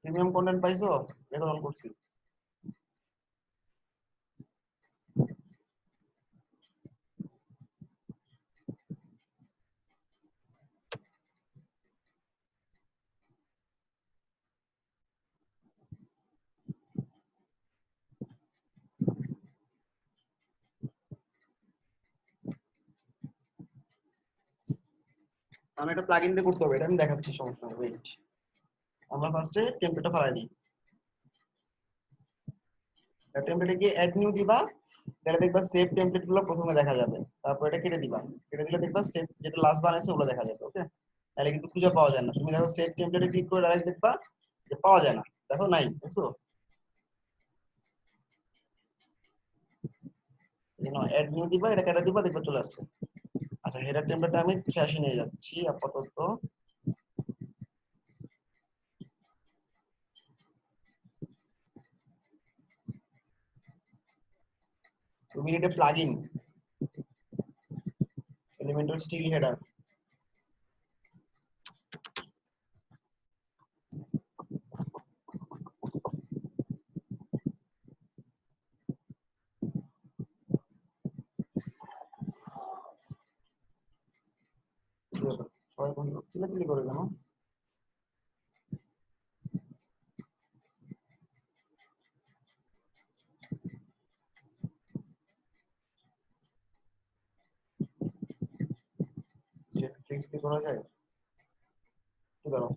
Premium content পাইছো? Record on করছি। আমি একটা প্লাগইন দিয়ে করতে হবে, এটা আমি দেখাচ্ছি, সমস্যা নেই, ওয়েট। আমরা ফার্স্টে টেমপ্লেটটা ফালাই দিই। টেমপ্লেটে গিয়ে অ্যাড নিউ দিবা, তাহলে দেখবা সেভ টেমপ্লেট গুলো প্রথমে দেখা যাবে। তারপর এটা কেটে দিবা, কেটে দিলে দেখবা সেভ যেটা লাস্ট বানাইছে ওগুলো দেখা যাবে। ওকে, তাহলে কিন্তু খুঁজে পাওয়া যায় না। তুমি দেখো সেভ টেমপ্লেটে ক্লিক করে ডাইরেক্ট দেখবা যে পাওয়া যায় না। দেখো নাই, দেখছো? এই জন্য অ্যাড নিউ দিবা, এটা কেটে দিবা, দেখবা চলে আসছে। আচ্ছা, হেডার টেমপ্লেটটা আমি 86 নিয়ে যাচ্ছি আপাতত। তুমি এটা প্লাগইন এলিমেন্টর স্টিল হেডার। সবাই বন্ধু চিল্লাচিল্লি করে কেন? জেট ফিক্স দিয়ে করা যায়? কি ধরো?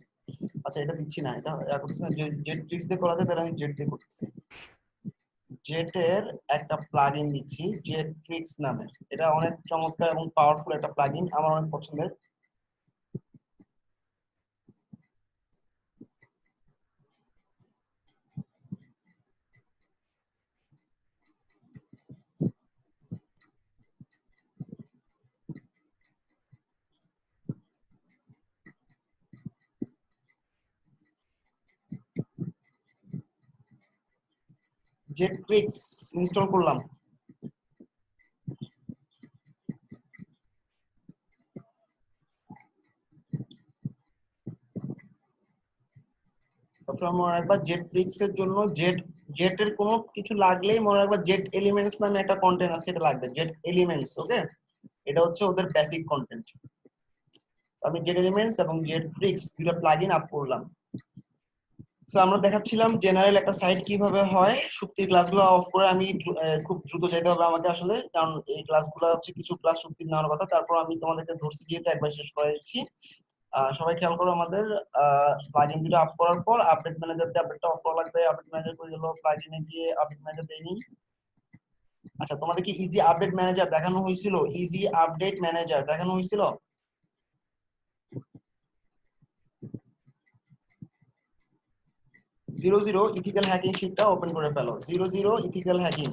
আচ্ছা, এটা দিচ্ছি না, এটা করতেছি না। জেট ফিক্স দিয়ে করা যায়, তাহলে আমি জেট দিয়ে করতেছি। জেটের একটা প্লাগইন দিচ্ছি জেট ফিক্স নামে। এটা অনেক চমৎকার এবং পাওয়ারফুল একটা প্লাগইন, আমার অনেক পছন্দের। জেট ফিক্স ইনস্টল করলাম। সবসময় মনে রাখবা জেট ফিক্স এর জন্য জেটের কোনো কিছু লাগলেই মনে রাখবা জেট এলিমেন্টস নামে একটা কন্টেন্ট আছে, এটা লাগবে, জেট এলিমেন্টস। ওকে, এটা হচ্ছে ওদের বেসিক কন্টেন্ট। আমি জেট এলিমেন্টস এবং জেট ফিক্স দুটো প্লাগইন আপ করলাম। তো আমরা দেখাচ্ছিলাম জেনারেল একটা সাইট কিভাবে হয়। সুপ্তির ক্লাসগুলো অফ করে আমি খুব দ্রুত যেতে হবে আমাকে আসলে, কারণ এই ক্লাসগুলো হচ্ছে কিছু ক্লাস সুপ্তির নেওয়ার কথা। তারপর আমি তোমাদেরকে ধরছি যেহেতু একবার শেষ করে দিচ্ছি। সবাই খেয়াল করো, আমাদের প্লাগইন দুটো আপ করার পর আপডেট ম্যানেজার দিয়ে আপডেটটা অফ করা লাগবে। আপডেট ম্যানেজার করে দিল, প্লাগইনে গিয়ে আপডেট ম্যানেজার দেয়নি। আচ্ছা, তোমাদের কি ইজি আপডেট ম্যানেজার দেখানো হয়েছিল? ইজি আপডেট ম্যানেজার দেখানো হয়েছিল? 00 ইথিক্যাল হ্যাকিং শিটটা ওপেন করে ফেলো। 00 ইথিক্যাল হ্যাকিং।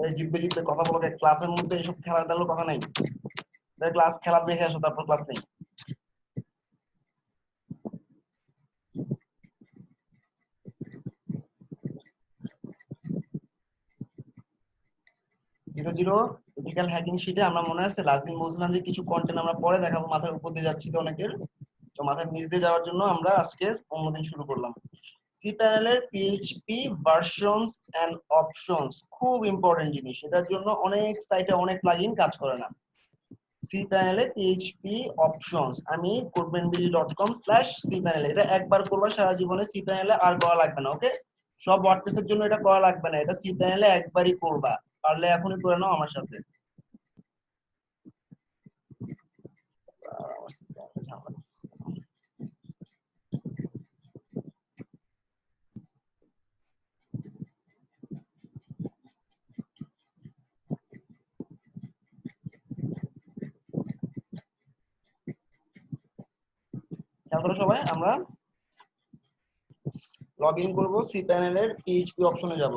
এই জিতবে জিতবে কথা বলো, ক্লাসের মধ্যে এসব খেলা টেলার কথা নাই। ক্লাস খেলা দেখে আসো, তারপর ক্লাস নেই। 00 ইথিক্যাল হ্যাকিং শিটে আমরা মনে আছে লাস্ট দিন বলছিলাম যে কিছু কন্টেন্ট আমরা পরে দেখাবো, মাথার উপর দিয়ে যাচ্ছিল অনেকের। তো মাথার নিচ দিয়ে যাওয়ার জন্য আমরা আজকে অন্যদিন শুরু করলাম। সি প্যানেলের পিএইচপি ভার্সনস এন্ড অপশনস খুব ইম্পর্টেন্ট জিনিস, এটার জন্য অনেক সাইটে অনেক প্লাগইন কাজ করে না। সি প্যানেলে পিএইচপি অপশনস, আমি codebenbili.com/সি প্যানেল, এটা একবার করবা সারা জীবনে, সি প্যানেলে আর করা লাগবে না। ওকে, সব ওয়ার্ডপ্রেসের জন্য এটা করা লাগবে না, এটা সি প্যানেলে একবারই করবা। পারলে এখনই করে নাও আমার সাথে। আমার C panel এ ঝামেলা। খেয়াল করো সবাই, আমরা লগ ইন করবো, সি প্যানেলের পিএইচপি অপশনে যাব।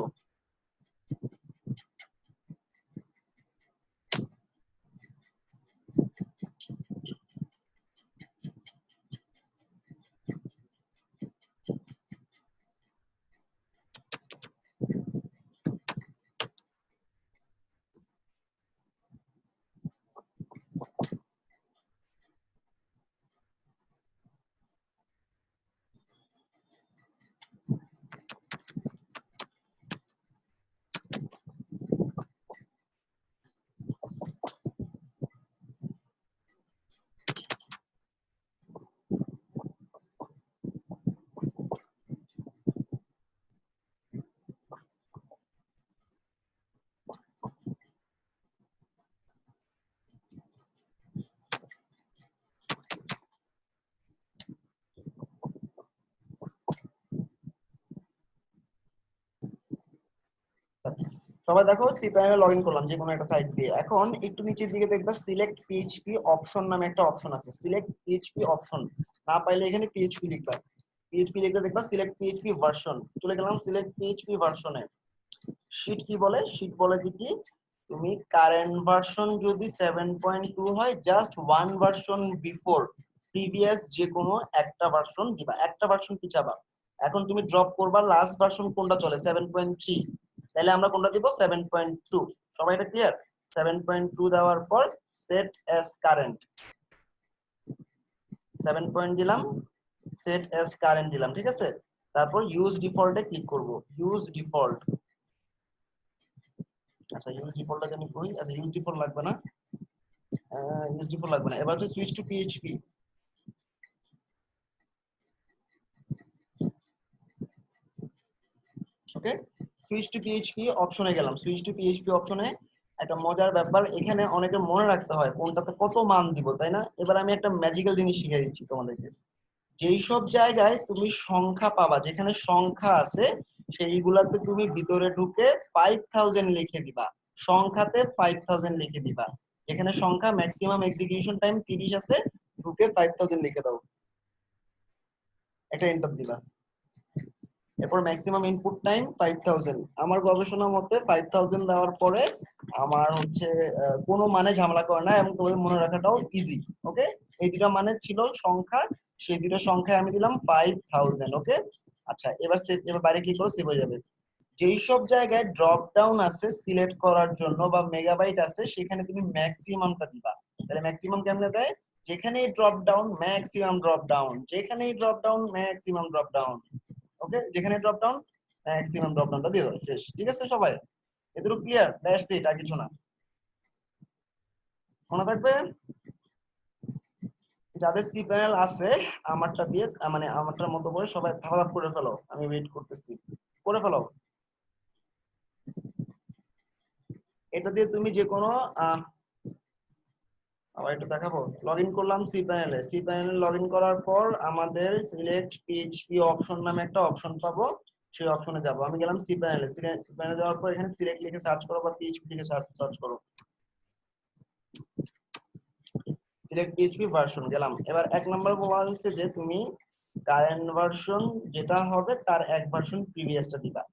সবাই দেখো সি প্যানেলে লগ ইন করলাম যে কোনো একটা সাইট দিয়ে। এখন একটু নিচের দিকে দেখবা সিলেক্ট পিএইচপি অপশন নামে একটা অপশন আছে। সিলেক্ট পিএইচপি অপশন না পাইলে এখানে পিএইচপি লিখবা। পিএইচপি লিখলে দেখবা সিলেক্ট পিএইচপি ভার্সন। চলে গেলাম সিলেক্ট পিএইচপি ভার্সনে। শীট কি বলে? শীট বলে যে কি তুমি কারেন্ট ভার্সন যদি 7.2 হয় just one version before previous যে কোনো একটা ভার্সন দিবা, একটা ভার্সন পিছাবা। এখন তুমি ড্রপ করবা লাস্ট ভার্সন কোনটা চলে 7.3, তাহলে আমরা কোনটা দিব 7.2। সবাই এটা ক্লিয়ার? 7.2 দেওয়ার পর সেট অ্যাজ কারেন্ট 7 দিলাম, সেট অ্যাজ কারেন্ট দিলাম, ঠিক আছে। তারপর ইউজ ডিফল্টে ক্লিক করব। ইউজ ডিফল্ট, আচ্ছা ইউজ ডিফল্টটা জানি কই, আচ্ছা ইউজ ডিফল্ট লাগবে না, ইউজ ডিফল্ট লাগবে না। এবার হচ্ছে switch to PHP. Okay, switch to PHP অপশনে গেলাম। সুইচ টু পিএইচপি অপশনে একটা মজার ব্যাপার, এখানে অনেকে মনে রাখতে হয় কোনটাতে কত মান দিব, তাই না? এবার আমি একটা ম্যাজিক্যাল জিনিস শিখিয়ে দিচ্ছি তোমাদেরকে। যেই সব জায়গায় তুমি সংখ্যা পাবা, যেখানে সংখ্যা আছে সেইগুলাতে তুমি ভিতরে ঢুকে 5000 লিখে দিবা। সংখ্যাতে 5000 লিখে দিবা। যেখানে সংখ্যা ম্যাক্সিমাম এক্সিকিউশন টাইম 30 আছে, ঢুকে 5000 লিখে দাও, এটা এন্টার দিবা। এরপর ম্যাক্সিমাম ইনপুট টাইম 5000। আমার গবেষণা মতে 5000 দেওয়ার পরে আমার হচ্ছে কোনো মানে ঝামেলা করে না এবং তোমাদের মনে রাখাটাও ইজি। ওকে, এই দুটা মানে ছিল সংখ্যা, সেই দুটো সংখ্যায় আমি দিলাম 5000। ওকে, আচ্ছা এবার সেভ, এবার বাইরে ক্লিক করো, সেভ হয়ে যাবে। যেই সব জায়গায় ড্রপ ডাউন আছে সিলেক্ট করার জন্য বা মেগাবাইট আছে সেখানে তুমি ম্যাক্সিমামটা দিবা। তাহলে ম্যাক্সিমাম কেমনে দেয়? যেখানেই drop down maximum drop down, যেখানেই drop down maximum drop down. Okay, যেখানে ড্রপ ডাউন ম্যাক্সিমাম ড্রপ ডাউনটা দিয়ে দাও, শেষ। ঠিক আছে সবাই, এতটুকু ক্লিয়ার? দ্যাটস ইট, আর কিছু না। মনে থাকবে? যাদের সি প্যানেল আছে আমারটা দিয়ে, মানে আমারটার মতো করে সবাই ধাপ করে ফেলো, আমি ওয়েট করতেছি, করে ফেলো। এটা দিয়ে তুমি যে কোনো আবার একটু দেখাবো। লগ ইন করলাম সি প্যানেলে। সি প্যানেলে লগ ইন করার পর আমাদের সিলেক্ট পিএইচপি অপশন নামে একটা অপশন পাবো, সেই অপশনে যাব। আমি গেলাম সি প্যানেলে। সি প্যানেলে যাওয়ার পর এখানে সিলেক্ট লিখে সার্চ করো বা পিএইচপি লিখে সার্চ করো। সিলেক্ট পিএইচপি ভার্সন গেলাম। এবার এক নাম্বার বলা হয়েছে যে তুমি কারেন্ট ভার্সন যেটা হবে তার এক ভার্সন প্রিভিয়াসটা দিবা।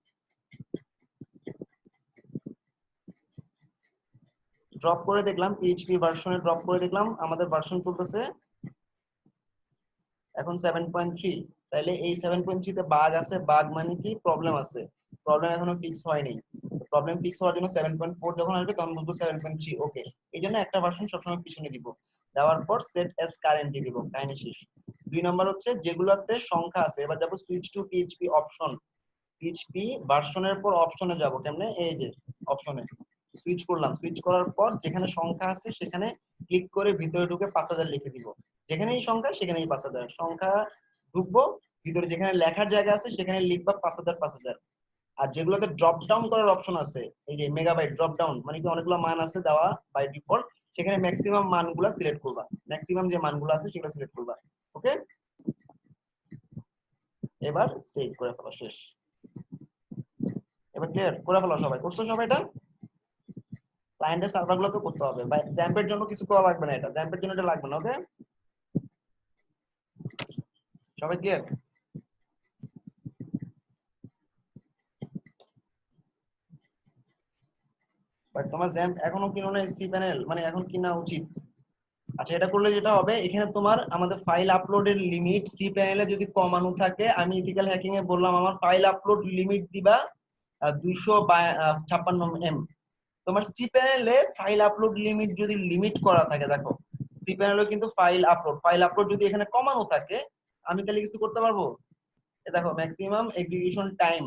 ড্রপ করে দেখলাম পিএইচপি ভার্সনে, ড্রপ করে দেখলাম আমাদের ভার্সন চলতেছে এখন 7.3। তাহলে এই 7.3 তে বাগ আছে, বাগ মানে কি প্রবলেম আছে, প্রবলেম এখনো ফিক্স হয়নি। প্রবলেম ফিক্স হওয়ার জন্য 7.4 যখন আসবে তখন বুঝবো 7.3 ওকে। এই জন্য একটা ভার্সন সবসময় পিছনে দিব, দেওয়ার পর সেট এস কারেন্ট দিয়ে দিব, কাহিনী শেষ। 2 নম্বর হচ্ছে যেগুলোতে সংখ্যা আছে, এবার যাব switch to PHP option. PHP ভার্সনের পর অপশনে যাব, কেমনে? এই যে অপশনে সুইচ করলাম। সুইচ করার পর যেখানে সংখ্যা আছে সেখানে ক্লিক করে ভিতরে ঢুকে 5000 লিখে দিব। যেখানেই সংখ্যা সেখানেই 5000 সংখ্যা ঢুকবো, ভিতরে যেখানে লেখার জায়গা আছে সেখানে লিখবা 5000 5000। আর যেগুলোতে ড্রপ ডাউন করার অপশন আছে, এই যে মেগাবাইট ড্রপ ডাউন মানে কি অনেকগুলো মান আছে দেওয়া বাই ডিফল্ট, সেখানে ম্যাক্সিমাম মানগুলো সিলেক্ট করবা, ম্যাক্সিমাম যে মানগুলো আছে সেগুলো সিলেক্ট করবা। ওকে, এবার সেভ করে ফেলো, শেষ। এবার ক্লিয়ার? করে ফেলো সবাই। করছো সবাই এটা? ক্লায়েন্টের সার্ভার গুলো তো করতে হবে, বা জ্যাম্পের জন্য কিছু করা লাগবে না, এটা জ্যাম্পের জন্য এটা লাগবে না। ওকে, সবাই ক্লিয়ার? বাট তোমার জ্যাম্প এখনো কিনো না, সি প্যানেল মানে এখন কিনা উচিত। আচ্ছা, এটা করলে যেটা হবে এখানে তোমার আমাদের ফাইল আপলোডের লিমিট সি প্যানেলে যদি কমানো থাকে, আমি ইথিক্যাল হ্যাকিং এ বললাম আমার ফাইল আপলোড লিমিট দিবা 256 এম। তোমার সি প্যানেলে ফাইল আপলোড লিমিট যদি লিমিট করা থাকে, দেখো সি প্যানেলে কিন্তু ফাইল আপলোড যদি এখানে কমানো থাকে, আমি তাহলে কিছু করতে পারবো? এ দেখো maximum execution time,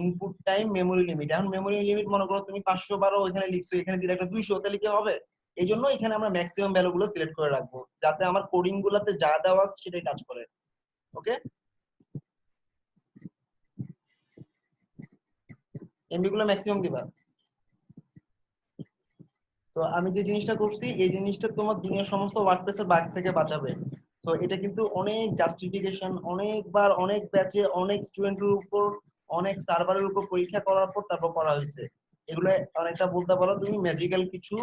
input time, memory limit. এখন মেমোরি লিমিট মনে করো তুমি 512 ওখানে লিখছো, এখানে দিলে একটা 200, তাহলে কি হবে? এই জন্য এখানে আমরা ম্যাক্সিমাম ভ্যালু গুলো সিলেক্ট করে রাখবো যাতে আমার কোডিং গুলাতে যা দেওয়া আছে সেটাই কাজ করে। ওকে, এমবি গুলো ম্যাক্সিমাম দিবা। তো আমি যে জিনিসটা করছি এই জিনিসটা তোমার দুনিয়ার সমস্ত ওয়ার্কপ্লেসের বাগ থেকে বাঁচাবে। তো এটা কিন্তু অনেক জাস্টিফিকেশন, অনেকবার অনেক ব্যাচে অনেক স্টুডেন্টের উপর অনেক সার্ভারের উপর পরীক্ষা করার পর তারপর করা হয়েছে। এগুলো অনেকটা বলতে পারো তুমি ম্যাজিক্যাল কিছু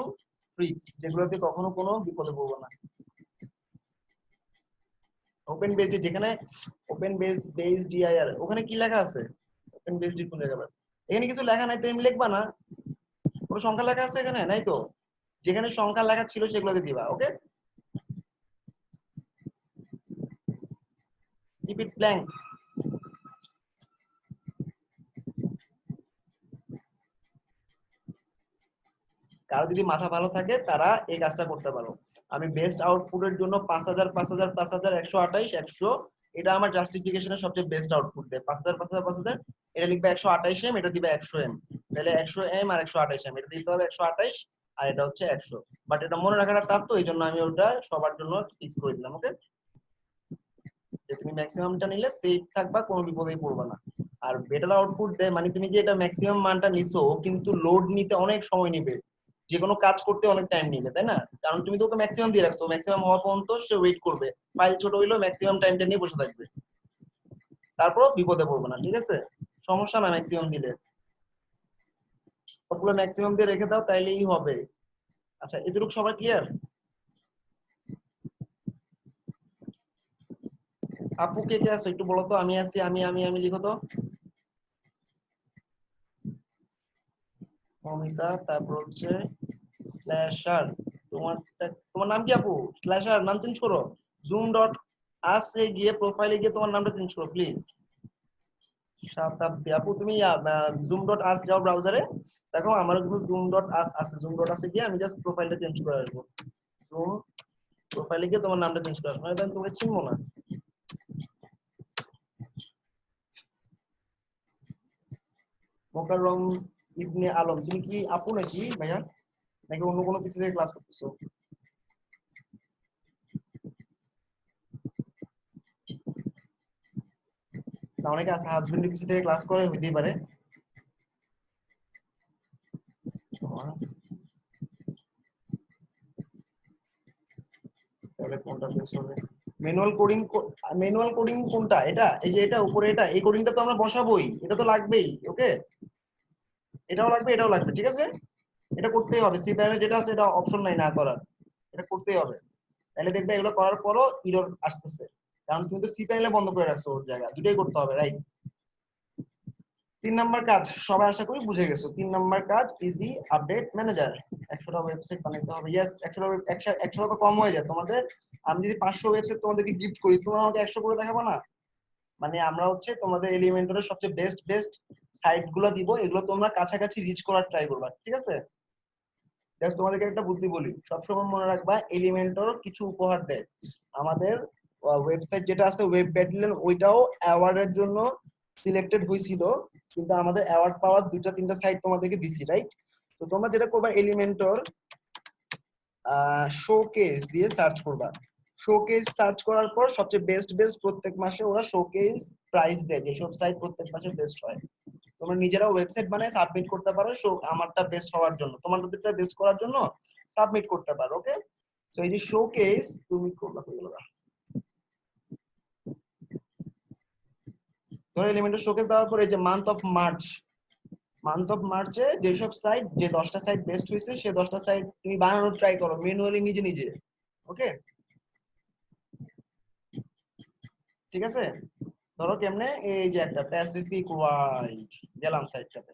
ট্রিক্স, যেগুলোতে কখনো কোনো বিপদে পড়বে না। ওপেন বেস, যেখানে ওপেন বেস ডিআইআর, ওখানে কি লেখা আছে? ওপেন বেস ডি কোন জায়গায়? এখানে কিছু লেখা নাই, তুমি লিখবা না। কোনো সংখ্যা লেখা আছে এখানে? নাই তো। যেখানে সংখ্যা লেখা ছিল সেগুলোতে দিবা। ওকে, কিপ ইট ব্ল্যাঙ্ক। কারো যদি মাথা ভালো থাকে তারা এই কাজটা করতে পারো। আমি বেস্ট আউটপুটের জন্য 5000 5000 5000 128 100, এটা আমার জাস্টিফিকেশনের সবচেয়ে বেস্ট আউটপুট দেয়। 5000 5000 5000, এটা লিখবে 128 এম, এটা দিবে 100 এম। তাহলে 100 এম আর 128 এম, এটা দিতে হবে 128, আর এটা হচ্ছে 100। বাট এটা মনে রাখাটা টাফ, তো এই জন্য আমি ওটা সবার জন্য ফিক্স করে দিলাম। ওকে, যে তুমি ম্যাক্সিমামটা নিলে সেফ থাকবা, কোনো বিপদেই পড়বা না। আর বেটার আউটপুট দেয় মানে তুমি যে এটা ম্যাক্সিমাম মানটা নিছো, ও কিন্তু লোড নিতে অনেক সময় নিবে, যে কোনো কাজ করতে অনেক টাইম নিবে, তাই না? কারণ তুমি তো ওকে ম্যাক্সিমাম দিয়ে রাখছো, ম্যাক্সিমাম হওয়া পর্যন্ত সে ওয়েট করবে। ফাইল ছোট হইলেও ম্যাক্সিমাম টাইমটা নিয়ে বসে থাকবে, তারপর বিপদে পড়বে না। ঠিক আছে, সমস্যা না ম্যাক্সিমাম দিলে, সবগুলো ম্যাক্সিমাম দিয়ে রেখে দাও, তাইলেই হবে। আচ্ছা, এতটুকু সবার ক্লিয়ার? আপু কে কে আছো একটু বলো তো। আমি আছি, আমি লিখো তো। মমিতা, তারপর হচ্ছে স্ল্যাশার। তোমার তোমার নাম কি আপু? স্ল্যাশার নাম চেঞ্জ করো। জুম ডট আসে গিয়ে প্রোফাইলে গিয়ে তোমার নামটা চেঞ্জ করো প্লিজ। শতাব্দী আপু, তুমি জুম ডট আস যাও ব্রাউজারে, দেখো আমার কিন্তু জুম ডট আস আছে। জুম ডট আসে গিয়ে আমি জাস্ট প্রোফাইলটা চেঞ্জ করে আসবো। জুম প্রোফাইলে গিয়ে তোমার নামটা চেঞ্জ করে আসবো, মানে আমি তোমাকে চিনবো না। মোকাররম ইবনে আলম, তুমি কি আপু নাকি ভাইয়া, নাকি অন্য কোনো কিছু থেকে ক্লাস করতেছো? না, অনেকে আছে হাজবেন্ডের কিছু থেকে ক্লাস করে, হইতেই পারে। তাহলে কোনটা বেস্ট হবে? ম্যানুয়াল কোডিং, ম্যানুয়াল কোডিং কোনটা? এটা, এই যে এটা উপরে, এটা এই কোডিংটা তো আমরা বসাবোই, এটা তো লাগবেই। ওকে, এটাও লাগবে, এটাও লাগবে, ঠিক আছে। এটা করতেই হবে, সি প্যানেলে যেটা আছে এটা অপশন নাই না করার, এটা করতেই হবে। তাহলে দেখবে এগুলো করার পরও ইরর আসতেছে, কারণ তুমি তো সি প্যানেলে বন্ধ করে রাখছো, ওর জায়গা দুটোই করতে হবে, রাইট? 3 নাম্বার কাজ সবাই আশা করি বুঝে গেছো। 3 নাম্বার কাজ ইজি আপডেট ম্যানেজার। 100টা ওয়েবসাইট বানাইতে হবে। ইয়েস, 100টা তো কম হয়ে যায় তোমাদের। আমি যদি 500 ওয়েবসাইট তোমাদেরকে গিফট করি, তোমরা আমাকে 100 করে দেখাবো না? মানে আমরা হচ্ছে তোমাদের এলিমেন্টরের সবচেয়ে বেস্ট বেস্ট সাইট গুলো দিব, এগুলো তোমরা কাছাকাছি রিচ করার ট্রাই করবা, ঠিক আছে? জাস্ট তোমাদেরকে একটা বুদ্ধি বলি, সবসময় মনে রাখবা এলিমেন্টর কিছু উপহার দেয় আমাদের। ওয়েবসাইট যেটা আছে ওয়েব ব্যাটেলিয়ন, ওইটাও অ্যাওয়ার্ডের জন্য সিলেক্টেড হয়েছিল, কিন্তু আমাদের অ্যাওয়ার্ড পাওয়ার 2টা 3টা সাইট তোমাদেরকে দিছি, রাইট? তো তোমরা যেটা করবা, এলিমেন্টর শোকেস দিয়ে সার্চ করবা। শোকেস সার্চ করার পর সবচেয়ে বেস্ট বেস্ট প্রত্যেক মাসে ওরা শোকেস প্রাইজ দেয়, যেসব সাইট প্রত্যেক মাসে বেস্ট হয়। তোমরা নিজেরা ওয়েবসাইট বানায় সাবমিট করতে পারো, শো আমারটা বেস্ট হওয়ার জন্য, তোমাদেরটা বেস্ট করার জন্য সাবমিট করতে পারো। ওকে, তো এই যে শোকেস তুমি করবা, ধরো এলিমেন্টের শোকেস দেওয়ার পরে যে মান্থ অফ মার্চে যেসব সাইট, যে 10টা সাইট বেস্ট হয়েছে, সে 10টা সাইট তুমি বানানোর ট্রাই করো ম্যানুয়ালি নিজে নিজে। ওকে, ঠিক আছে। ধরো কেমনে, এই যে একটা প্যাসিফিক ওয়াইড গেলাম সাইটটাতে,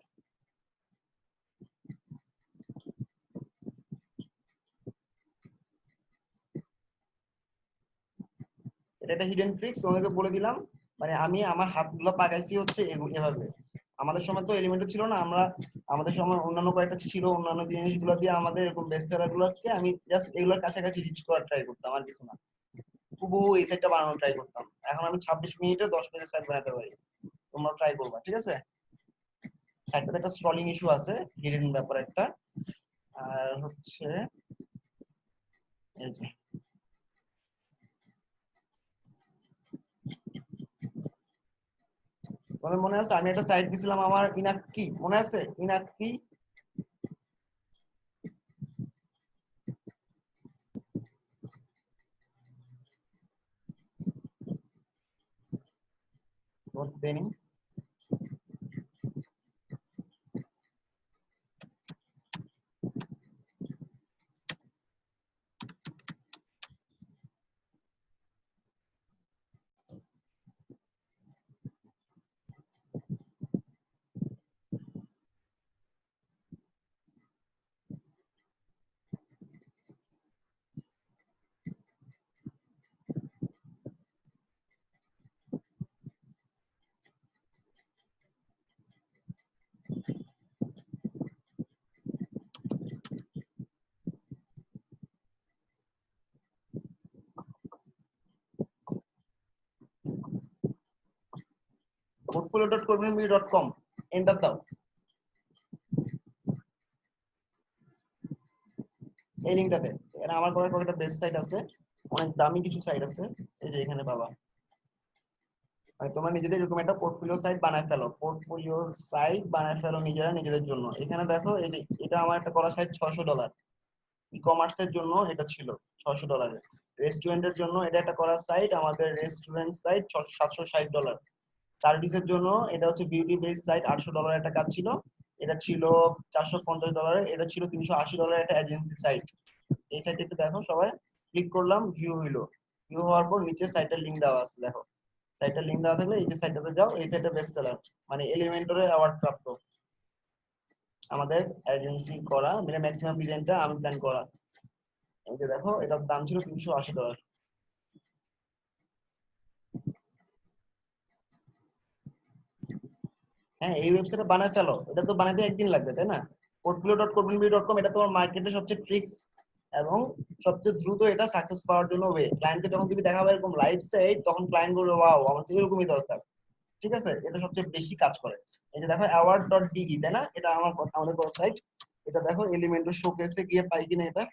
এটা একটা হিডেন ট্রিক্স তোমাদেরকে বলে দিলাম। মানে আমি আমার হাতগুলো পাকাইছি হচ্ছে এভাবে। আমাদের সময় তো এলিমেন্টও ছিল না, আমরা আমাদের সময় অন্যান্য কয়েকটা ছিল, অন্যান্য জিনিসগুলো দিয়ে আমাদের এরকম বেস্টার গুলোকে আমি জাস্ট এগুলোর কাছাকাছি রিচ করার ট্রাই করতাম, আর কিছু না। খুবই এই সাইটটা বানানোর ট্রাই করতাম। এখন আমি 26 মিনিটে 10 পেজের সাইট বানাতে পারি। তোমরা ট্রাই করবা, ঠিক আছে। সাইটটাতে একটা স্ক্রলিং ইস্যু আছে, হিডেন ব্যাপার একটা। আর হচ্ছে এই যে, তোমাদের মনে আছে আমি একটা সাইট দিছিলাম আমার, ইনাক্কি মনে আছে? ইনাক্কি, দেনি। portfolio.corbinb.com এন্টার দাও। এই লিংকটাতে এখানে আমার করার পর একটা বেস্ট সাইট আছে, অনেক দামি কিছু সাইট আছে, এই যে এখানে পাবা। মানে তোমরা নিজেদের এরকম একটা পোর্টফোলিও সাইট বানায় ফেলো, পোর্টফোলিও সাইট বানায় ফেলো নিজেরা নিজেদের জন্য। এখানে দেখো এই যে এটা আমার একটা করা সাইট $600, ই কমার্সের জন্য এটা ছিল $600, রেস্টুরেন্টের জন্য এটা একটা করা সাইট, আমাদের রেস্টুরেন্ট সাইট $760, সার্ভিসের জন্য এটা হচ্ছে বিউটি বেস সাইট $800 একটা কাজ ছিল, এটা ছিল $450, এটা ছিল $380 একটা এজেন্সি সাইট। এই সাইটে একটু দেখো সবাই, ক্লিক করলাম, ভিউ হইলো, ভিউ হওয়ার পর নিচে সাইটের লিংক দেওয়া আছে, দেখো সাইটের লিংক দেওয়া থাকলে এই যে সাইটটাতে যাও, এই সাইটে বেস্ট সেলার মানে এলিমেন্টরে অ্যাওয়ার্ড প্রাপ্ত আমাদের এজেন্সি করা, মানে ম্যাক্সিমাম ডিজাইনটা আমি প্ল্যান করা। এই যে দেখো এটার দাম ছিল $380। হ্যাঁ এই ওয়েবসাইটে বানায় ফেলো, এটা তো বানাতে একদিন লাগবে তাই না? portfolio.corbinb.com এটা তোমার মার্কেটে সবচেয়ে ট্রিক্স এবং সবচেয়ে দ্রুত এটা সাকসেস পাওয়ার জন্য ওয়ে। ক্লায়েন্টকে যখন তুমি দেখাবে এরকম লাইভ সাইট, তখন ক্লায়েন্ট বলবে ওয়াও আমার তো এরকমই দরকার। ঠিক আছে, এটা সবচেয়ে বেশি কাজ করে। এই যে দেখো award.de তাই না, এটা আমাদের সাইট, এটা দেখো এলিমেন্টর শোকেসে গিয়ে পাই কিনা এটা।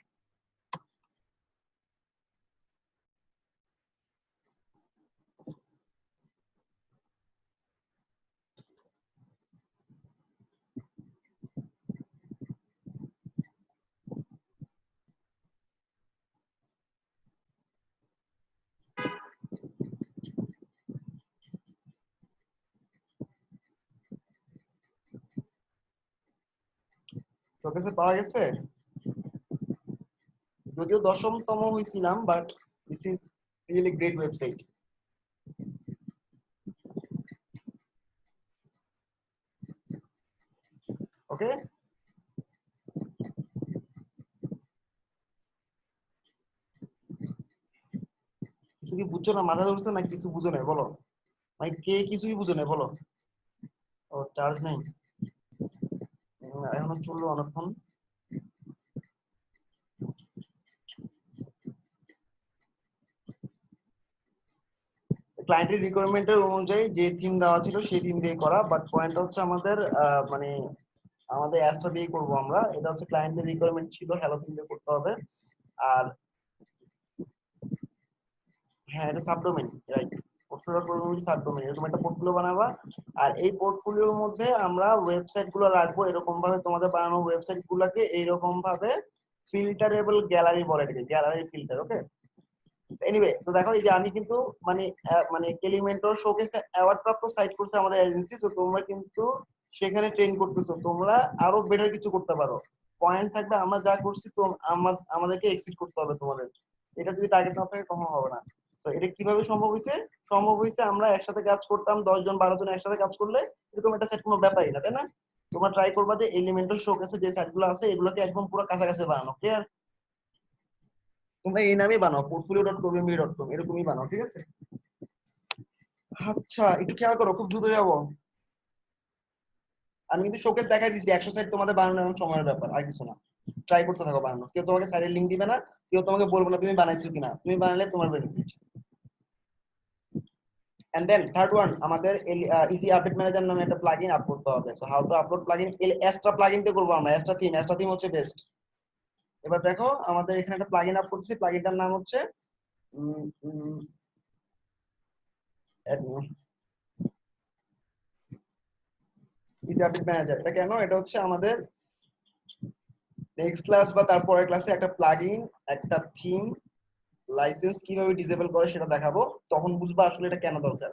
শোকেসে পাওয়া গেছে, যদিও 10তম হয়েছিলাম, but this is really great website. Okay, কিছু কি বুঝছো না, মাথা ধরছো না, কিছু বুঝো না বলো, মানে কে কিছুই বুঝো না বলো। ও চার্জ নেই, এখনো চললো অনেকক্ষণ। ক্লায়েন্টের রিকোয়ারমেন্টের অনুযায়ী যে থিম দেওয়া ছিল সেই থিম দিয়ে করা, বাট পয়েন্ট হচ্ছে আমাদের মানে আমাদের অ্যাডটা দিয়ে করব আমরা, এটা হচ্ছে ক্লায়েন্টের রিকোয়ারমেন্ট ছিল হ্যালো থিম দিয়ে করতে হবে। আর হ্যাঁ এটা সাবডোমেইন, রাইট, পোর্টফোলিও করবো সাবডোমেইন, এরকম একটা পোর্টফোলিও বানাবা। আর এই পোর্টফোলিওর মধ্যে আমরা ওয়েবসাইট গুলো রাখবো এরকম ভাবে, তোমাদের বানানো ওয়েবসাইট গুলোকে এইরকম ভাবে ফিল্টারেবল গ্যালারি বলে এটাকে, গ্যালারি ফিল্টার। ওকে, এনিওয়ে তো দেখো এই যে আমি কিন্তু মানে মানে এলিমেন্টর শোকেসে অ্যাওয়ার্ড প্রাপ্ত সাইট করছে আমাদের এজেন্সি, তো তোমরা কিন্তু সেখানে ট্রেন করতেছো, তোমরা আরো বেটার কিছু করতে পারো। পয়েন্ট থাকবে আমরা যা করছি তো আমাদেরকে এক্সিট করতে হবে তোমাদের, এটা যদি টার্গেট না থাকে কখনো হবে না। তো এটা কিভাবে সম্ভব হয়েছে? সম্ভব হয়েছে আমরা একসাথে কাজ করতাম, 10 জন 12 জন একসাথে কাজ করলে এরকম একটা সেট কোনো ব্যাপারই না, তাই না? তোমরা ট্রাই করবা যে এলিমেন্টর শোকেসে যে সাইটগুলো আছে এগুলোকে একদম পুরো কাছাকাছি বানানো, ক্লিয়ার? তোমরা এই নামই বানাও, portfolio.corbnb.com এরকমই বানাও, ঠিক আছে? আচ্ছা একটু খেয়াল করো, খুব দ্রুত যাবো। আমি কিন্তু শোকেস দেখাই দিচ্ছি, 100 সাইট তোমাদের বানানো এমন সময়ের ব্যাপার, আর কিছু না। ট্রাই করতে থাকো বানানো, কেউ তোমাকে সাইডের লিঙ্ক দিবে না, কেউ তোমাকে বলবো না তুমি বানাইছো কিনা, তুমি বানালে তোমার benefit. And then third one, আমাদের ইজি আপডেট ম্যানেজার নামে একটা প্লাগইন আপ করতে হবে। So how to upload plugin, extra plugin দিয়ে করবো আমরা, এক্সট্রা থিম হচ্ছে বেস্ট। এবার দেখো আমাদের এখানে একটা প্লাগইন আপ করতেছি, প্লাগইনটার নাম হচ্ছে ইজি আপডেট ম্যানেজার। এটা কেন? এটা হচ্ছে আমাদের নেক্সট ক্লাস বা তারপরের ক্লাসে একটা প্লাগইন, একটা থিম লাইসেন্স কিভাবে ডিসেবল করে সেটা দেখাবো, তখন বুঝবা আসলে এটা কেন দরকার।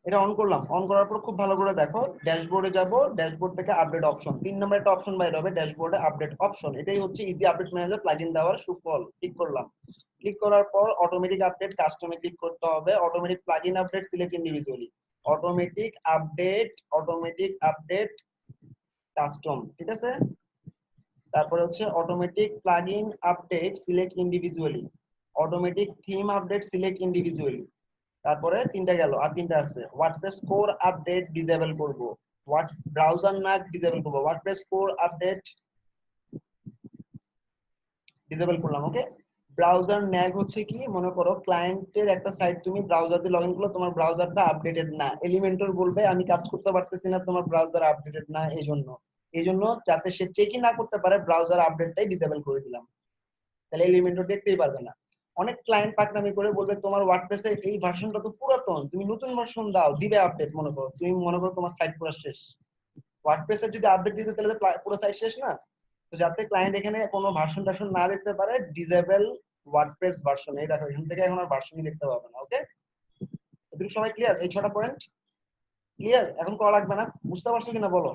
এটা অন করলাম, অন করার পর খুব ভালো করে দেখো, ড্যাশবোর্ডে যাব, ড্যাশবোর্ড থেকে আপডেট অপশন, 3 নম্বর একটা অপশন বাইরে হবে ড্যাশবোর্ডে আপডেট অপশন, এটাই হচ্ছে ইজি আপডেট ম্যানেজার প্লাগইন দেওয়ার সুফল। ক্লিক করলাম, ক্লিক করার পর অটোমেটিক আপডেট কাস্টমে ক্লিক করতে হবে, automatic plugin update select individually, automatic update, automatic update custom, ঠিক আছে? তারপরে হচ্ছে automatic plugin update select individually, automatic theme update select individually, তারপরে তিনটা গেল, আর তিনটা আছে। ওয়ার্ডপ্রেস কোর আপডেট ডিসেবল করব, ওয়াট ব্রাউজার না ডিসেবল করব, ওয়ার্ডপ্রেস কোর আপডেট ডিসেবল করলাম। ওকে, ব্রাউজার ন্যাগ হচ্ছে কি, মনে করো ক্লায়েন্টের একটা সাইট তুমি ব্রাউজার দিয়ে লগইন করলে, তোমার ব্রাউজারটা আপডেটেড না, এলিমেন্টর বলবে আমি কাজ করতে পারতেছি না, তোমার ব্রাউজার আপডেটেড না, এই জন্য যাতে সে চেকই না করতে পারে ব্রাউজার আপডেটটাই ডিসেবল করে দিলাম, তাহলে এলিমেন্টর দেখতেই পারবে না। অনেক ক্লায়েন্ট পাকনামি করে বলবে তোমার ওয়ার্ডপ্রেসের এই ভার্সনটা তো পুরাতন, তুমি নতুন ভার্সন দাও, দিবে আপডেট। মনে করো তোমার সাইট পুরো শেষ, ওয়ার্ডপ্রেসের যদি আপডেট দিতে তাহলে তো পুরো সাইট শেষ না। তো যাতে ক্লায়েন্ট এখানে কোনো ভার্সন টার্সন না দেখতে পারে, ডিসেবল ওয়ার্ডপ্রেস ভার্সন, এই দেখো এখান থেকে এখন আর ভার্সনই দেখতে পাবে না। ওকে, এটুকু সবাই ক্লিয়ার? এই 6টা পয়েন্ট ক্লিয়ার? এখন করা লাগবে না, বুঝতে পারছো কিনা বলো?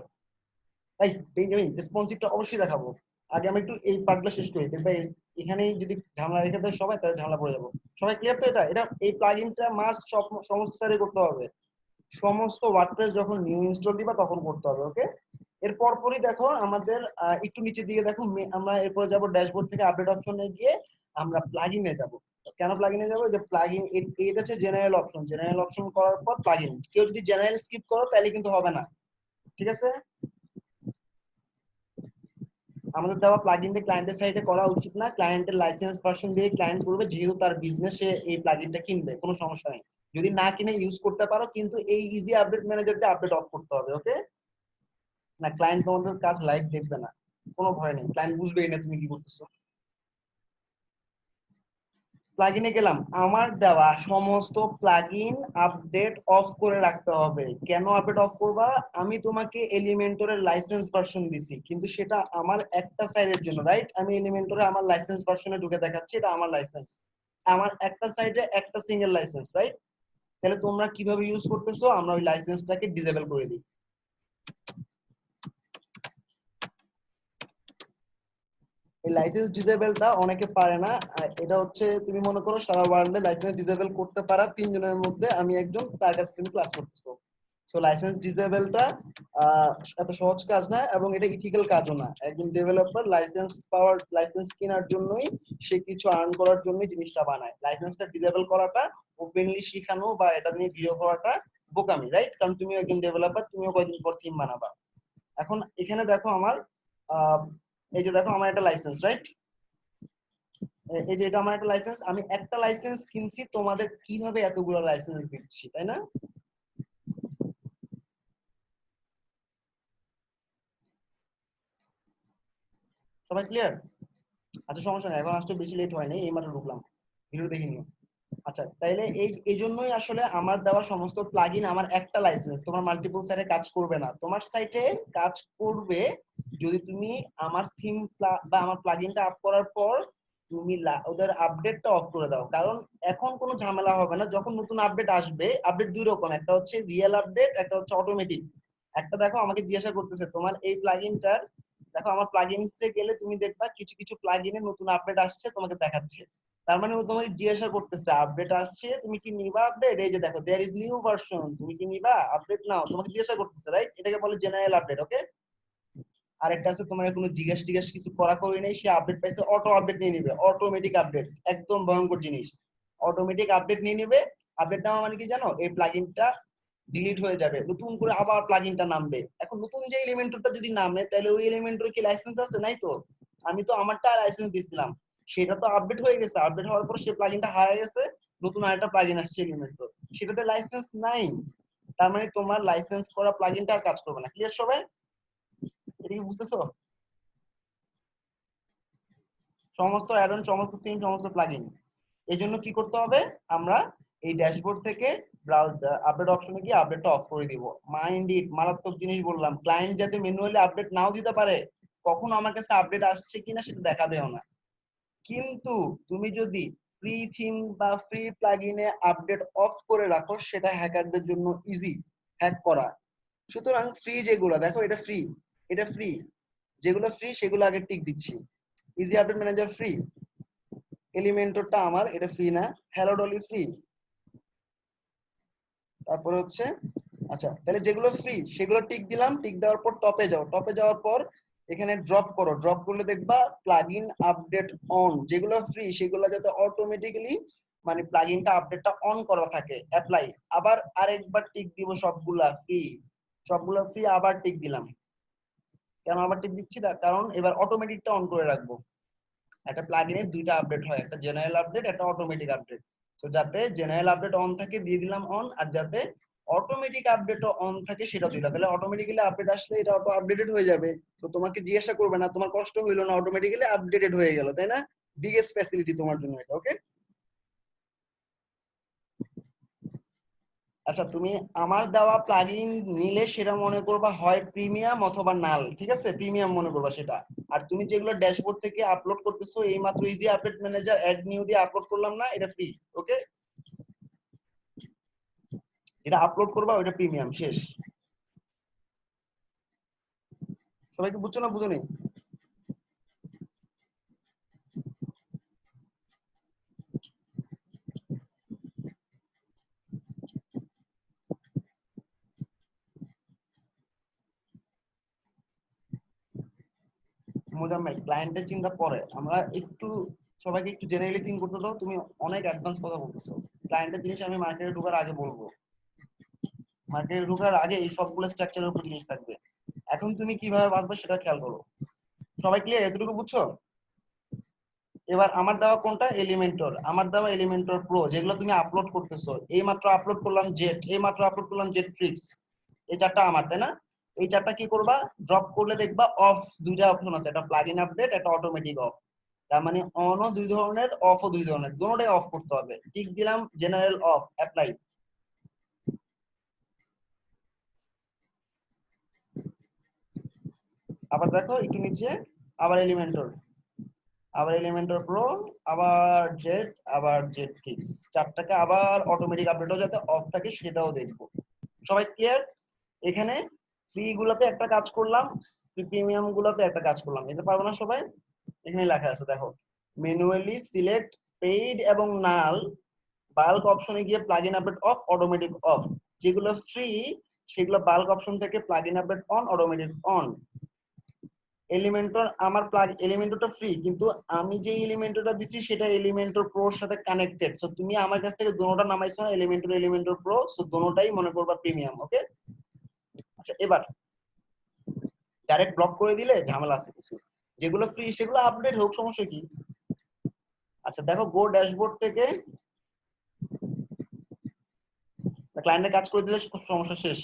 এই আমি রেসপন্সিভটা অবশ্যই দেখাবো, আগে আমি একটু এই পার্টগুলো শেষ করি, দেখবে এখানেই যদি ঝামেলা রেখে দেয় সবাই, তাহলে ঝামেলা পড়ে যাবো। সবাই ক্লিয়ার তো? এটা এই প্লাগইনটা মাস্ট সমস্ত সাইডে করতে হবে, সমস্ত ওয়ার্ডপ্রেস যখন নিউ ইনস্টল দিবা তখন করতে হবে। ওকে, এর পরপরই দেখো আমাদের একটু নিচের দিকে দেখো, আমরা এরপরে যাব ড্যাশবোর্ড থেকে আপডেট অপশনে গিয়ে আমরা প্লাগইনে যাব। কেন প্লাগইনে যাব? যে প্লাগইন এটা হচ্ছে জেনারেল অপশন, জেনারেল অপশন করার পর প্লাগইন। কেউ যদি জেনারেল স্কিপ করো তাহলে কিন্তু হবে না, ঠিক আছে? আমাদের দেওয়া প্লাগইন দিয়ে ক্লায়েন্টের সাইটে করা উচিত না, ক্লায়েন্টের লাইসেন্স ভার্সন দিয়ে ক্লায়েন্ট করবে, যেহেতু তার বিজনেসে এই প্লাগইনটা কিনবে, কোনো সমস্যা নেই। যদি না কিনে ইউজ করতে পারো, কিন্তু এই ইজি আপডেট ম্যানেজার দিয়ে আপডেট অফ করতে হবে। ওকে, না ক্লায়েন্ট তোমাদের কাজ লাইভ দেখবে না, কোনো ভয় নেই, ক্লায়েন্ট বুঝবেই না তুমি কি করতেছো। প্লাগইনে গেলাম, আমার দেওয়া সমস্ত প্লাগইন আপডেট অফ করে রাখতে হবে। কেন আপডেট অফ করবা? আমি তোমাকে এলিমেন্টরের লাইসেন্স ভার্সন দিছি, কিন্তু সেটা আমার একটা সাইডের জন্য, রাইট? আমি এলিমেন্টরে আমার লাইসেন্স ভার্সনে ঢুকে দেখাচ্ছি এটা আমার লাইসেন্স, আমার একটা সাইডে একটা সিঙ্গেল লাইসেন্স, রাইট? তাহলে তোমরা কিভাবে ইউজ করতেছো, আমরা ওই লাইসেন্সটাকে ডিসেবল করে দিই। এই লাইসেন্স ডিসেবলটা অনেকে পারে না, এটা হচ্ছে তুমি মনে করো সারা ওয়ার্ল্ডে লাইসেন্স ডিসেবল করতে পারা 3 জনের মধ্যে আমি একজন, তার কাছে তুমি ক্লাস করতেছো। সো লাইসেন্স ডিসেবলটা এত সহজ কাজ না, এবং এটা ইথিক্যাল কাজও না। একজন ডেভেলপার লাইসেন্স কেনার জন্যই, সে কিছু আর্ন করার জন্যই জিনিসটা বানায়। লাইসেন্সটা ডিসেবল করাটা, ওপেনলি শিখানো বা এটা নিয়ে ভিডিও করাটা বোকামি, রাইট? কারণ তুমিও একজন ডেভেলপার, তুমিও কয়েকদিন পর থিম বানাবা। এখন এখানে দেখো আমার আহ, এই যে দেখো আমার একটা লাইসেন্স, রাইট? এই যে এটা আমার একটা লাইসেন্স, আমি একটা লাইসেন্স কিনছি, তোমাদের কিভাবে এতগুলো লাইসেন্স দিচ্ছি, তাই না? সবাই ক্লিয়ার? আচ্ছা, সমস্যা নেই, এখন আসতে বেশি লেট হয়নি, এই মাত্র ঢুকলাম, ভিডিও দেখে নিও। আচ্ছা, তাইলে এই জন্যই আসলে আমার দেওয়া সমস্ত প্লাগইন আমার একটা লাইসেন্স, তোমার মাল্টিপল সাইটে কাজ করবে না। তোমার সাইটে কাজ করবে যদি তুমি আমার থিম বা আমার প্লাগইনটা আপ করার পর তুমি ওদের আপডেটটা অফ করে দাও। কারণ এখন কোনো ঝামেলা হবে না, যখন নতুন আপডেট আসবে, আপডেট দুই রকম, একটা হচ্ছে রিয়েল আপডেট, একটা হচ্ছে অটোমেটিক। একটা দেখো আমাকে জিজ্ঞাসা করতেছে তোমার এই প্লাগইনটার, দেখো আমার প্লাগইনসে গেলে তুমি দেখবা কিছু কিছু প্লাগইনে নতুন আপডেট আসছে, তোমাকে দেখাচ্ছে। তার মানে ও তোমাকে জিজ্ঞাসা করতেছে আপডেট আসছে, তুমি কি নিবা আপডেট? এই যে দেখো দেয়ার ইজ নিউ ভার্সন, তুমি কি নিবা আপডেট নাও, তোমাকে জিজ্ঞাসা করতেছে, রাইট? এটাকে বলে জেনারেল আপডেট। ওকে, আরেকটা আছে তোমার কোনো জিজ্ঞাসা টিজ্ঞাসা কিছু করা করি নেই, সে আপডেট পাইছে, অটো আপডেট নিয়ে নিবে, অটোমেটিক আপডেট, একদম ভয়ঙ্কর জিনিস। অটোমেটিক আপডেট নিয়ে নিবে। আপডেট নেওয়া মানে কি জানো? এই প্লাগইনটা ডিলিট হয়ে যাবে, নতুন করে আবার প্লাগইনটা নামবে। এখন নতুন যে এলিমেন্টরটা যদি নামে, তাহলে ওই এলিমেন্টর কি লাইসেন্স আছে? নাই তো। আমি তো আমারটা লাইসেন্স দিছিলাম, সেটা তো আপডেট হয়ে গেছে, আপডেট হওয়ার পর সেই প্লাগইনটা হারিয়ে গেছে, নতুন আরেকটা প্লাগইন আসছে এলিমেন্টর, সেটাতে লাইসেন্স নাই। তার মানে তোমার লাইসেন্স করা প্লাগইনটা আর কাজ করবে না। ক্লিয়ার সবাই? এটা কি বুঝতেছো? সমস্ত অ্যাড অন, সমস্ত থিম, সমস্ত প্লাগইন, এই জন্য কি করতে হবে? আমরা এই ড্যাশবোর্ড থেকে আপডেট অপশনে গিয়ে আপডেটটা অফ করে দিব। মাইন্ড ইট, মারাত্মক জিনিস বললাম, ক্লায়েন্ট যাতে ম্যানুয়ালি আপডেট নাও দিতে পারে, কখনো আমার কাছে আপডেট আসছে কিনা সেটা দেখাবেও না। কিন্তু তুমি যদি ফ্রি থিম বা ফ্রি প্লাগইনে আপডেট অফ করে রাখো, সেটা হ্যাকারদের জন্য ইজি হ্যাক করা। সুতরাং ফ্রি যেগুলো, দেখো এটা ফ্রি, এটা ফ্রি, যেগুলো ফ্রি সেগুলো আগে টিক দিচ্ছি। ইজি আপডেট ম্যানেজার ফ্রি, এলিমেন্টরটা আমার এটা ফ্রি না, হ্যালো ডলি ফ্রি। তারপরে হচ্ছে, আচ্ছা তাহলে যেগুলো ফ্রি সেগুলো টিক দিলাম, টিক দেওয়ার পর টপে যাও, টপে যাওয়ার পর এখানে ড্রপ করো, ড্রপ করলে দেখবা প্লাগইন আপডেট অন, যেগুলো ফ্রি সেগুলো যাতে অটোমেটিক্যালি মানে প্লাগইনটা আপডেটটা অন করা থাকে অ্যাপ্লাই, আবার আরেকবার টিক দিব সবগুলা ফ্রি আবার টিক দিলাম। কেন আবার টিক দিচ্ছি? কারণ এবার অটোমেটিকটা অন করে রাখবো। একটা প্লাগইনের দুইটা আপডেট হয়, একটা জেনারেল আপডেট, একটা অটোমেটিক আপডেট। তো যাতে জেনারেল আপডেট অন থাকে দিয়ে দিলাম অন, আর যাতে অটোমেটিক আপডেটও অন থাকে সেটা দিলাম। তাহলে অটোমেটিক্যালি আপডেট আসলে এটা অটো আপডেটেড হয়ে যাবে, তো তোমাকে জিজ্ঞাসা করবে না, তোমার কষ্ট হইলো না, অটোমেটিক্যালি আপডেটেড হয়ে গেল, তাই না? বিগেস্ট ফ্যাসিলিটি তোমার জন্য এটা। ওকে, আচ্ছা তুমি আমার দেওয়া প্লাগইন নিলে সেটা মনে করবা হয় প্রিমিয়াম অথবা নাল, ঠিক আছে? প্রিমিয়াম মনে করবা সেটা। আর তুমি যেগুলো ড্যাশবোর্ড থেকে আপলোড করতেছো এই মাত্র easy update manager add new দিয়ে আপলোড করলাম না, এটা ফ্রি। ওকে, এটা আপলোড করবা ওটা প্রিমিয়াম, শেষ। সবাই কি বুঝছো না বুঝোনি? মোজাম্মেল, ক্লায়েন্টের চিন্তা পরে, আমরা একটু সবাইকে একটু জেনারেলি থিঙ্ক করতে দাও। তুমি অনেক অ্যাডভান্স কথা বলতেছো, ক্লায়েন্টের জিনিস আমি মার্কেটে ঢোকার আগে বলবো। মার্কেটে ঢোকার আগে এই সবগুলো স্ট্রাকচারের উপর জিনিস থাকবে। এখন তুমি কিভাবে বাঁচবে সেটা খেয়াল করো। সবাই ক্লিয়ার? এতটুকু বুঝছো? এবার আমার দেওয়া কোনটা? এলিমেন্টর। আমার দেওয়া এলিমেন্টর প্রো, যেগুলো তুমি আপলোড করতেছো। এই মাত্র আপলোড করলাম জেট, এই মাত্র আপলোড করলাম জেট ট্রিক্স, এই চারটা আমার, তাই না? এই চারটা কি করবা? ড্রপ করলে দেখবা অফ দুইটা অপশন আছে, একটা প্লাগইন আপডেট, একটা অটোমেটিক অফ। তার মানে অনও দুই ধরনের, অফও দুই ধরনের, দুটোটাই অফ করতে হবে। টিক দিলাম জেনারেল অফ, অ্যাপ্লাই। আবার দেখো একটু নিচে, আবার এলিমেন্টর, আবার এলিমেন্টর প্রো, আবার জেট, আবার জেট ফিক্স, চারটাকে আবার অটোমেটিক আপডেটও যাতে অফ থাকে সেটাও দেখবো। সবাই ক্লিয়ার? এখানে ফ্রি গুলাতে একটা কাজ করলাম, প্রিমিয়াম গুলাতে একটা কাজ করলাম, এটা পারবো না সবাই? এখানে লেখা আছে দেখো, ম্যানুয়ালি সিলেক্ট পেইড এবং নাল বাল্ক অপশনে গিয়ে plugin update of, automatic off. যেগুলো ফ্রি সেগুলো বাল্ক অপশন থেকে plugin update on, automatic on. Elementor, আমার এলিমেন্টরটা ফ্রি, কিন্তু আমি যে এলিমেন্টরটা দিছি সেটা এলিমেন্টর প্রোর সাথে কানেক্টেড। সো তুমি আমার কাছ থেকে দোনোটা নামাইছো না, এলিমেন্টর প্রো, সো দোনোটাই মনে করবা প্রিমিয়াম। ওকে, আচ্ছা এবার ডাইরেক্ট ব্লক করে দিলে ঝামেলা আছে কিছু। যেগুলো ফ্রি সেগুলো আপডেট হোক, সমস্যা কি? আচ্ছা দেখো, গো ড্যাশবোর্ড থেকে ক্লায়েন্টের কাজ করে দিলে সমস্যা শেষ।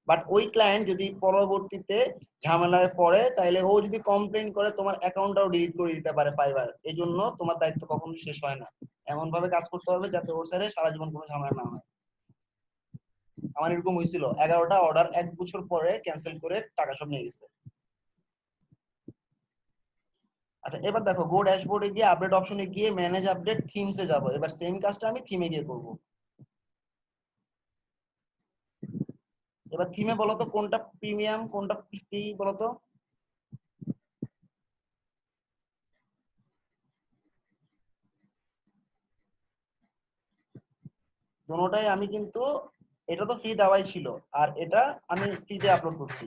বাট ওই ক্লায়েন্ট যদি পরবর্তীতে ঝামেলায় পড়ে, তাহলে ও যদি কমপ্লেইন করে তোমার অ্যাকাউন্টটাও ডিলিট করে দিতে পারে ফাইবার। এই জন্য তোমার দায়িত্ব কখনো শেষ হয় না, এমন ভাবে কাজ করতে হবে যাতে ওর সাথে সারা জীবন কোনো ঝামেলা না হয়। আমার এরকম হয়েছিল, 11টা অর্ডার 1 বছর পরে ক্যান্সেল করে টাকা সব নিয়ে গেছে। আচ্ছা এবার দেখো, গো ড্যাশবোর্ডে গিয়ে আপডেট অপশনে গিয়ে ম্যানেজ আপডেট থিমসে যাব। এবার সেম কাজটা আমি থিমে গিয়ে করব। এবার থিমে বলো তো কোনটা প্রিমিয়াম কোনটা ফ্রি বলো তো? দোনোটাই আমি কিন্তু, এটা তো ফ্রি দেওয়াই ছিল, আর এটা আমি ফ্রিতে আপলোড করছি।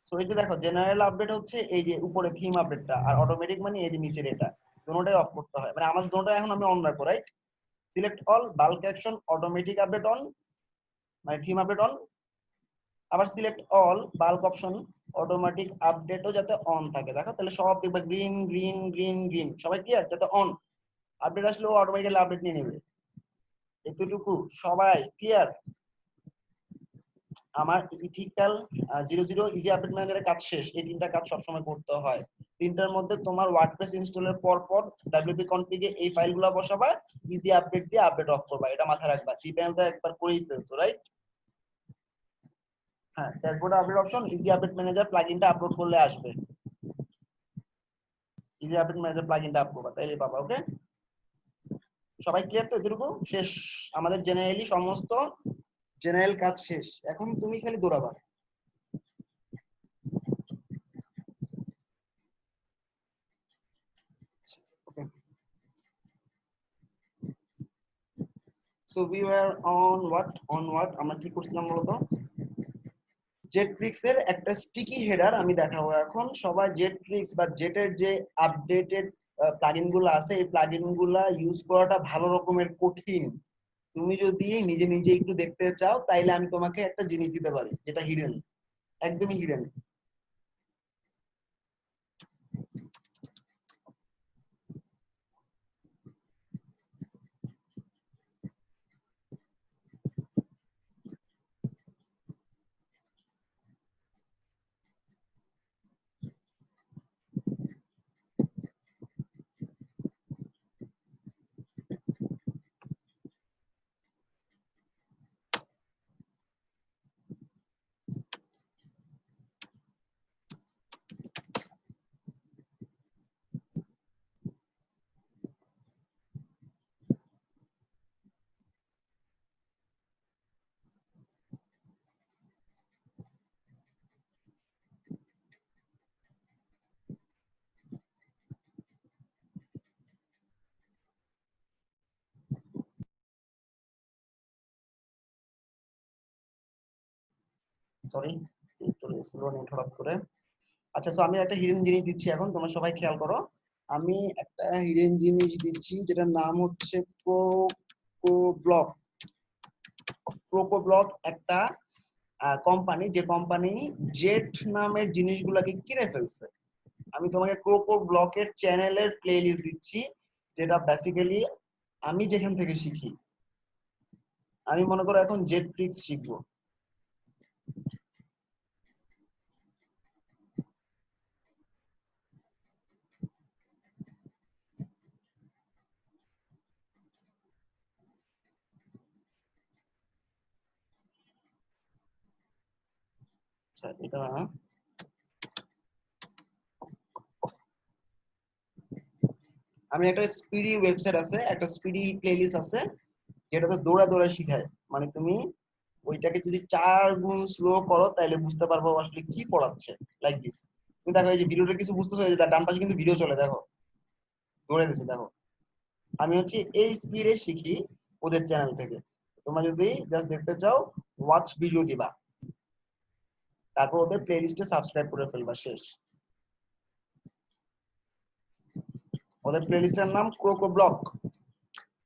তো এই যে দেখো, জেনারেল আপডেট হচ্ছে এই যে উপরে থিম আপডেটটা, আর অটোমেটিক মানে এই যে নিচের এটা, দোনোটাই অফ করতে হয়। মানে আমার দোনোটাই এখন আমি অন রাখবো, right? Select all, bulk action, automatic update on, মানে থিম আপডেট অন। আবার select all, bulk option, automatic আপডেটও যাতে অন থাকে। দেখো তাহলে সব দেখবে গ্রিন গ্রিন গ্রিন গ্রিন, সবাই ক্লিয়ার? যাতে অন, আপডেট আসলে ও অটোমেটিক্যালি আপডেট নিয়ে নেবে। এতটুকু সবাই ক্লিয়ার? আমার ইথিক্যাল 00 ইজি আপডেট ম্যানেজারের কাজ শেষ। এই তিনটা কাজ সবসময় করতে হয়। তিনটার মধ্যে তোমার ওয়ার্ডপ্রেস ইনস্টলের পর পর ডব্লিউপি কনফিগে এই ফাইলগুলো বসাবা, ইজি আপডেট দিয়ে আপডেট অফ করবা, এটা মাথায় রাখবা। সিপ্যানেল তো একবার করেই ফেলছো, রাইট? হ্যাঁ, dashboard update option, easy update manager প্লাগইনটা আপলোড করলে আসবে। ইজি আপডেট ম্যানেজার প্লাগইনটা আপ করবা, তাইলে পাবা। ওকে, সবাই ক্লিয়ার? তো এতটুকু শেষ, আমাদের জেনারেলি সমস্ত জেনারেল কাজ শেষ। এখন তুমি খালি দৌড়াবা। Okay, so we were on what আমরা কি করছিলাম বলতো? জেটট্রিক্স এর একটা স্টিকি হেডার আমি দেখাবো এখন। সবাই জেটট্রিক্স বা জেটের যে আপডেটেড প্লাগইন গুলো আছে, এই প্লাগইন গুলা ইউজ করাটা ভালো রকমের কঠিন। তুমি যদি নিজে নিজে একটু দেখতে চাও তাইলে আমি তোমাকে একটা জিনিস দিতে পারি যেটা হিডেন, একদমই হিডেন। সরি, চলে এসেছিল নেট হঠাৎ করে। আচ্ছা, তো আমি একটা হিডেন জিনিস দিচ্ছি এখন, তোমরা সবাই খেয়াল করো। আমি একটা হিডেন জিনিস দিচ্ছি যেটার নাম হচ্ছে ক্রোকো ব্লক। ক্রোকো ব্লক একটা কোম্পানি, যে কোম্পানি জেট নামের জিনিসগুলোকে কিনে ফেলছে। আমি তোমাকে ক্রোকো ব্লকের চ্যানেলের প্লেলিস্ট দিচ্ছি, যেটা বেসিক্যালি আমি যেখান থেকে শিখি। আমি মনে করো এখন জেট ট্রিক্স শিখবো। আচ্ছা, এটা না, আমি একটা স্পিডি ওয়েবসাইট আছে, একটা স্পিডি প্লেলিস্ট আছে যেটাতে দৌড়া দৌড়া শিখায়। মানে তুমি ওইটাকে যদি 4 গুণ স্লো করো তাহলে বুঝতে পারবো আসলে কি পড়াচ্ছে। লাইক দিস, তুমি দেখো এই যে ভিডিওটা কিছু বুঝতেছো, এই যে তার ডান পাশে কিন্তু ভিডিও চলে, দেখো দৌড়ে দিছে দেখো। আমি হচ্ছে এই স্পিডে শিখি ওদের চ্যানেল থেকে। তোমরা যদি জাস্ট দেখতে চাও ওয়াচ ভিডিও দিবা, তারপর ওদের প্লেলিস্টে সাবস্ক্রাইব করে ফেলবা, শেষ। ওদের প্লেলিস্টের নাম ক্রোকো ব্লক।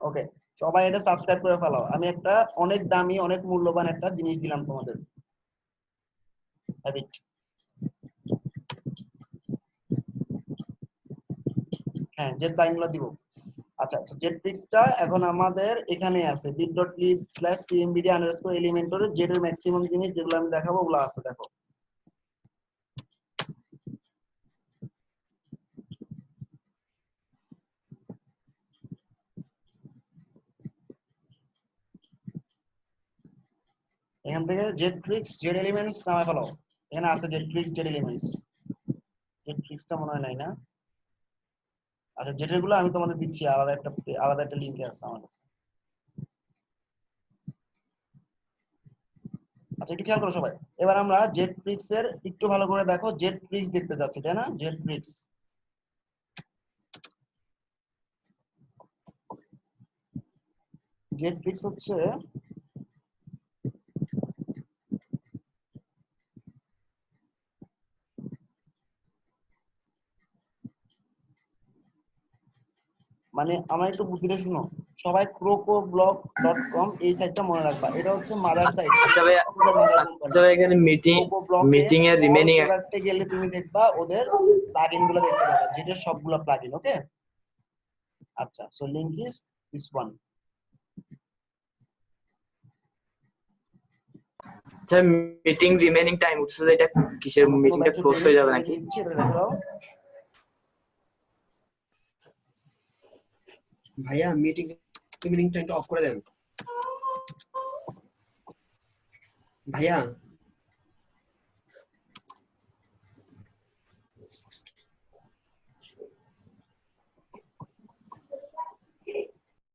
ওকে, সবাই এটা সাবস্ক্রাইব করে ফেলাও। আমি একটা অনেক দামি অনেক মূল্যবান একটা জিনিস দিলাম তোমাদের, হ্যাবিট। হ্যাঁ, জেট প্লাগইনগুলো দিব। আচ্ছা আচ্ছা, জেট ট্রিক্সটা এখন আমাদের এখানে আছে bit.ly/cmbd_elementor জেড এর ম্যাক্সিমাম জিনিস যেগুলো আমি দেখাবো ওগুলো আছে, দেখো। এখান থেকে জেট ট্রিক্স জেড এলিমেন্টস নামায় ফেলো। এখানে আছে জেট ট্রিক্স জেড এলিমেন্টস। জেট ট্রিক্সটা মনে হয় নাই না? আচ্ছা, জেটের গুলো আমি তোমাদের দিচ্ছি, আলাদা একটা লিংকে আছে আমার কাছে। আচ্ছা, একটু খেয়াল করো সবাই। এবার আমরা জেট ট্রিক্স এর একটু ভালো করে দেখো, জেট ট্রিক্স দেখতে যাচ্ছি, তাই না? জেট ট্রিক্স, জেট ট্রিক্স হচ্ছে মানে আমার একটু বুদ্ধিটা শুনো সবাই। crocoblock.com এই সাইটটা মনে রাখবা, এটা হচ্ছে মাদার আচ্ছা সাইট, আচ্ছা ভাই, মাদার কোম্পানি। আচ্ছা ভাই, এখানে ক্রোকো ব্লকের মিটিং এর অল রিমেনিং। প্রোডাক্টে গেলে তুমি দেখবা ওদের প্লাগইন গুলো দেখতে পাবা, যেটা সবগুলো প্লাগইন। ওকে, আচ্ছা, so link is this one. আচ্ছা, মিটিং রিমেনিং টাইম উঠছে, এটা কিসের? অন্য কোনো মিটিংটা ব্যাচে ক্লোজ দেয়নি, হয়ে যাবে তোমাদেরকে নাকি? দিচ্ছি, এটা রেখে দাও। ভাইয়া মিটিং টাইমটা অফ করে দেন ভাইয়া।